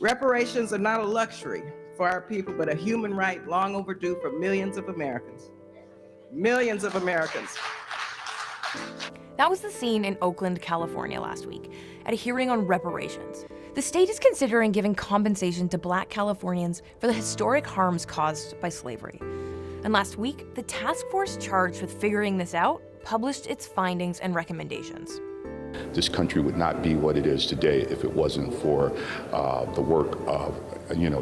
Reparations are not a luxury for our people, but a human right long overdue for millions of Americans. Millions of Americans. That was the scene in Oakland, California last week at a hearing on reparations. The state is considering giving compensation to Black Californians for the historic harms caused by slavery. And last week, the task force charged with figuring this out published its findings and recommendations. This country would not be what it is today if it wasn't for the work of,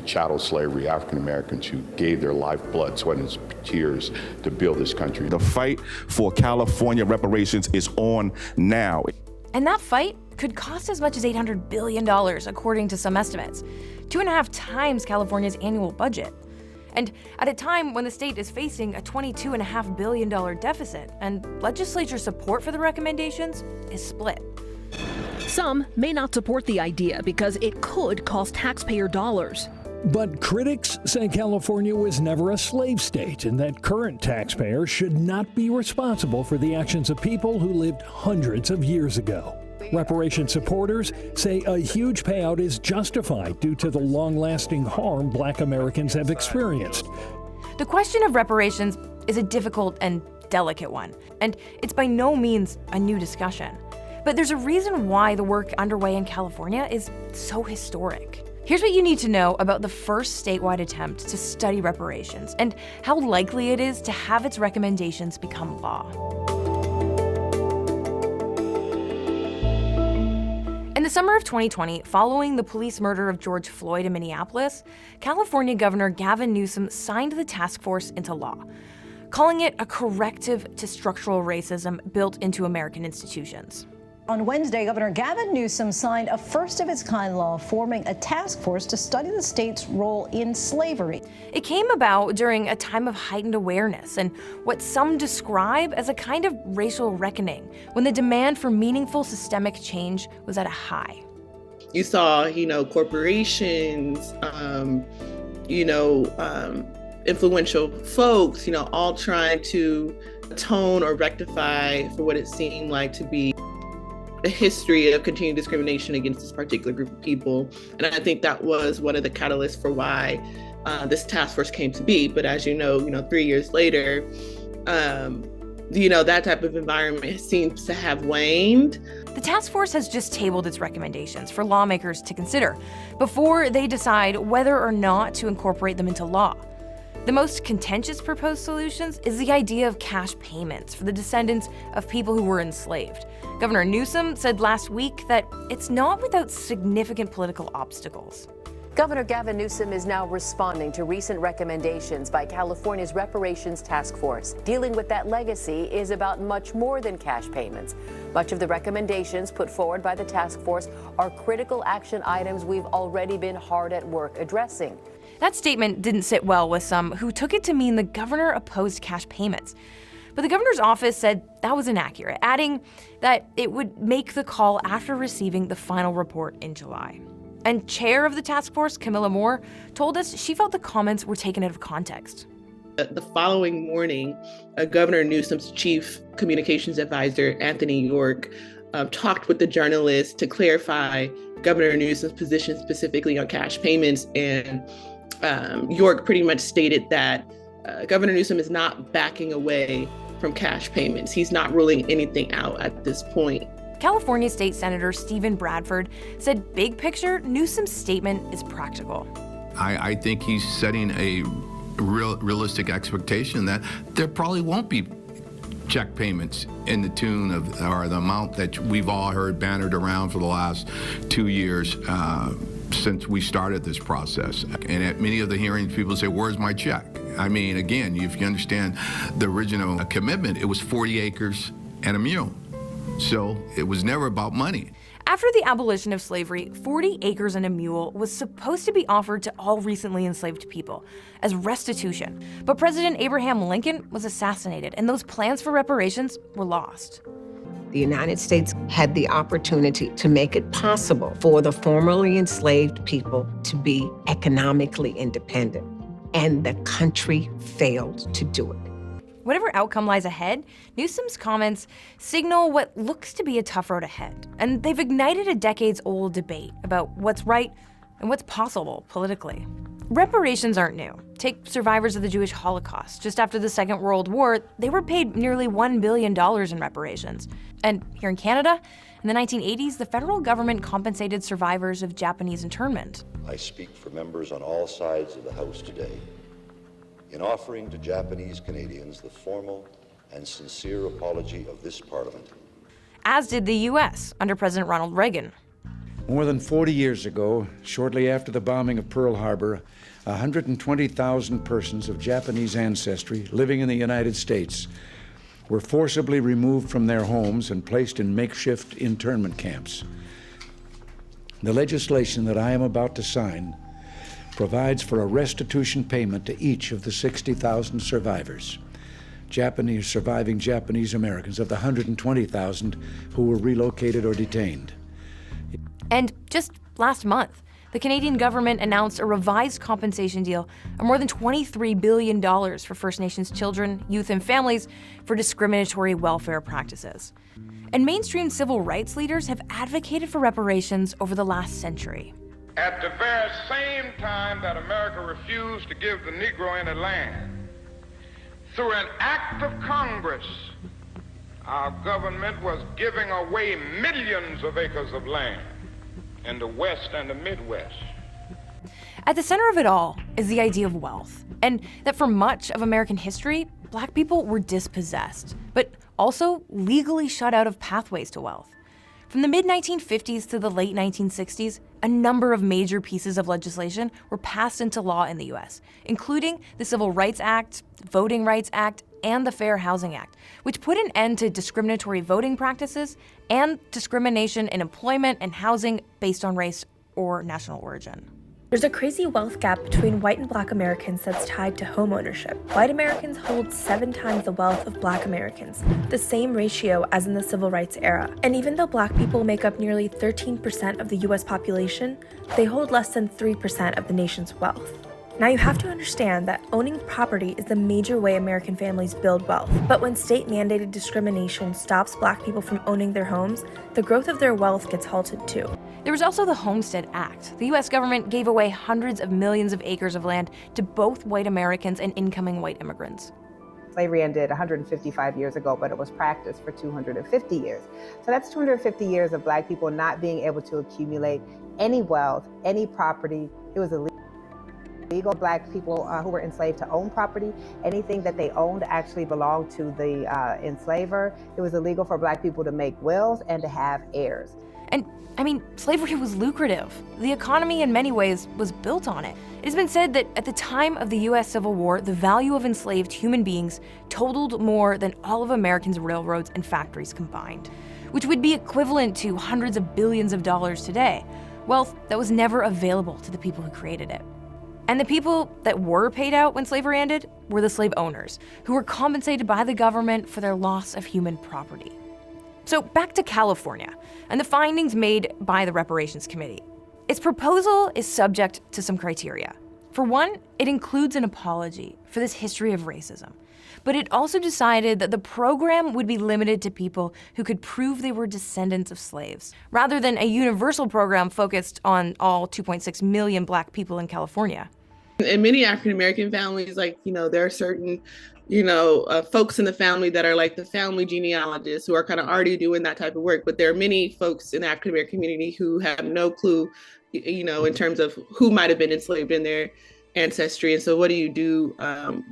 chattel slavery, African Americans who gave their lifeblood, sweat, and tears to build this country. The fight for California reparations is on now. And that fight could cost as much as $800 billion, according to some estimates, 2.5 times California's annual budget. And at a time when the state is facing a $22.5 billion deficit, and legislature support for the recommendations is split. Some may not support the idea because it could cost taxpayer dollars. But critics say California was never a slave state and that current taxpayers should not be responsible for the actions of people who lived hundreds of years ago. Reparation supporters say a huge payout is justified due to the long-lasting harm Black Americans have experienced. The question of reparations is a difficult and delicate one, and it's by no means a new discussion. But there's a reason why the work underway in California is so historic. Here's what you need to know about the first statewide attempt to study reparations and how likely it is to have its recommendations become law. In the summer of 2020, following the police murder of George Floyd in Minneapolis, California Governor Gavin Newsom signed the task force into law, calling it a corrective to structural racism built into American institutions. On Wednesday, Governor Gavin Newsom signed a first-of-its-kind law forming a task force to study the state's role in slavery. It came about during a time of heightened awareness and what some describe as a kind of racial reckoning, when the demand for meaningful systemic change was at a high. You saw, corporations, influential folks, all trying to atone or rectify for what it seemed like to be a history of continued discrimination against this particular group of people. And I think that was one of the catalysts for why this task force came to be. But as you know, 3 years later, that type of environment seems to have waned. The task force has just tabled its recommendations for lawmakers to consider before they decide whether or not to incorporate them into law. The most contentious proposed solutions is the idea of cash payments for the descendants of people who were enslaved. Governor Newsom said last week that it's not without significant political obstacles. Governor Gavin Newsom is now responding to recent recommendations by California's Reparations Task Force. Dealing with that legacy is about much more than cash payments. Much of the recommendations put forward by the task force are critical action items we've already been hard at work addressing. That statement didn't sit well with some who took it to mean the governor opposed cash payments. But the governor's office said that was inaccurate, adding that it would make the call after receiving the final report in July. And chair of the task force, Camilla Moore, told us she felt the comments were taken out of context. The following morning, Governor Newsom's chief communications advisor, Anthony York, talked with the journalists to clarify Governor Newsom's position specifically on cash payments. And York pretty much stated that Governor Newsom is not backing away from cash payments. He's not ruling anything out at this point. California State Senator Stephen Bradford said big picture, Newsom's statement is practical. I think he's setting a realistic expectation that there probably won't be check payments in the tune of, or the amount that we've all heard bannered around for the last 2 years since we started this process. And at many of the hearings, people say, where's my check? I mean, again, if you understand the original commitment, it was 40 acres and a mule. So it was never about money. After the abolition of slavery, 40 acres and a mule was supposed to be offered to all recently enslaved people as restitution. But President Abraham Lincoln was assassinated, and those plans for reparations were lost. The United States had the opportunity to make it possible for the formerly enslaved people to be economically independent, and the country failed to do it. Whatever outcome lies ahead, Newsom's comments signal what looks to be a tough road ahead. And they've ignited a decades-old debate about what's right and what's possible politically. Reparations aren't new. Take survivors of the Jewish Holocaust. Just after the Second World War, they were paid nearly $1 billion in reparations. And here in Canada, in the 1980s, the federal government compensated survivors of Japanese internment. I speak for members on all sides of the House today in offering to Japanese Canadians the formal and sincere apology of this Parliament. As did the U.S. under President Ronald Reagan. More than 40 years ago, shortly after the bombing of Pearl Harbor, 120,000 persons of Japanese ancestry living in the United States were forcibly removed from their homes and placed in makeshift internment camps. The legislation that I am about to sign provides for a restitution payment to each of the 60,000 survivors, surviving Japanese Americans, of the 120,000 who were relocated or detained. And just last month, the Canadian government announced a revised compensation deal of more than $23 billion for First Nations children, youth, and families for discriminatory welfare practices. And mainstream civil rights leaders have advocated for reparations over the last century. At the very same time that America refused to give the Negro any land, through an act of Congress, our government was giving away millions of acres of land in the West and the Midwest. At the center of it all is the idea of wealth, and that for much of American history, Black people were dispossessed, but also legally shut out of pathways to wealth. From the mid-1950s to the late 1960s, a number of major pieces of legislation were passed into law in the U.S., including the Civil Rights Act, Voting Rights Act, and the Fair Housing Act, which put an end to discriminatory voting practices and discrimination in employment and housing based on race or national origin. There's a crazy wealth gap between white and Black Americans that's tied to home ownership. White Americans hold 7 times the wealth of Black Americans, the same ratio as in the Civil Rights era. And even though Black people make up nearly 13% of the US population, they hold less than 3% of the nation's wealth. Now you have to understand that owning property is the major way American families build wealth. But when state-mandated discrimination stops Black people from owning their homes, the growth of their wealth gets halted too. There was also the Homestead Act. The US government gave away hundreds of millions of acres of land to both white Americans and incoming white immigrants. Slavery ended 155 years ago, but it was practiced for 250 years. So that's 250 years of Black people not being able to accumulate any wealth, any property. It was illegal. Black people who were enslaved to own property. Anything that they owned actually belonged to the enslaver. It was illegal for Black people to make wills and to have heirs. And, slavery was lucrative. The economy in many ways was built on it. It has been said that at the time of the US Civil War, the value of enslaved human beings totaled more than all of Americans' railroads and factories combined, which would be equivalent to hundreds of billions of dollars today, wealth that was never available to the people who created it. And the people that were paid out when slavery ended were the slave owners, who were compensated by the government for their loss of human property. So back to California and the findings made by the Reparations Committee. Its proposal is subject to some criteria. For one, it includes an apology for this history of racism. But it also decided that the program would be limited to people who could prove they were descendants of slaves, rather than a universal program focused on all 2.6 million Black people in California. In many African-American families, there are certain, folks in the family that are like the family genealogists who are kind of already doing that type of work. But there are many folks in the African-American community who have no clue, in terms of who might have been enslaved in their ancestry. And so what do you do,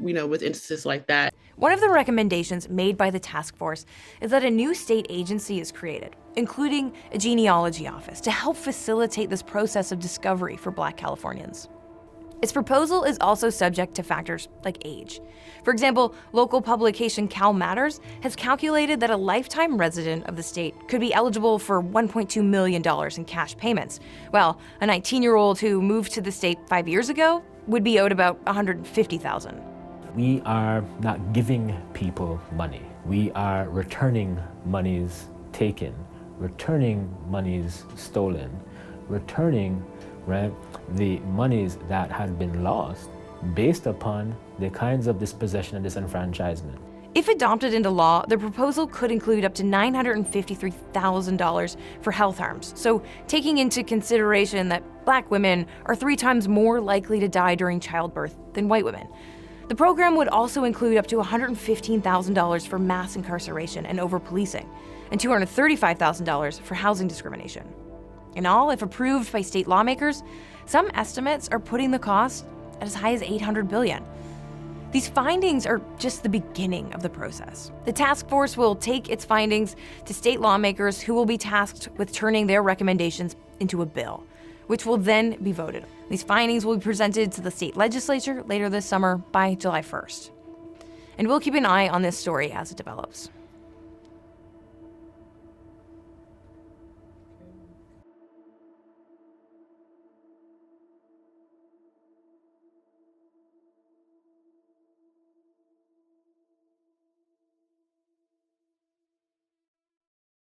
with instances like that? One of the recommendations made by the task force is that a new state agency is created, including a genealogy office, to help facilitate this process of discovery for Black Californians. Its proposal is also subject to factors like age. For example, local publication Cal Matters has calculated that a lifetime resident of the state could be eligible for $1.2 million in cash payments, while a 19-year-old who moved to the state 5 years ago would be owed about $150,000. We are not giving people money. We are returning monies taken, returning monies stolen, returning the monies that had been lost based upon the kinds of dispossession and disenfranchisement. If adopted into law, the proposal could include up to $953,000 for health harms. So taking into consideration that Black women are 3 times more likely to die during childbirth than white women. The program would also include up to $115,000 for mass incarceration and over-policing, and $235,000 for housing discrimination. In all, if approved by state lawmakers, some estimates are putting the cost at as high as $800 billion. These findings are just the beginning of the process. The task force will take its findings to state lawmakers who will be tasked with turning their recommendations into a bill, which will then be voted on. These findings will be presented to the state legislature later this summer by July 1st. And we'll keep an eye on this story as it develops.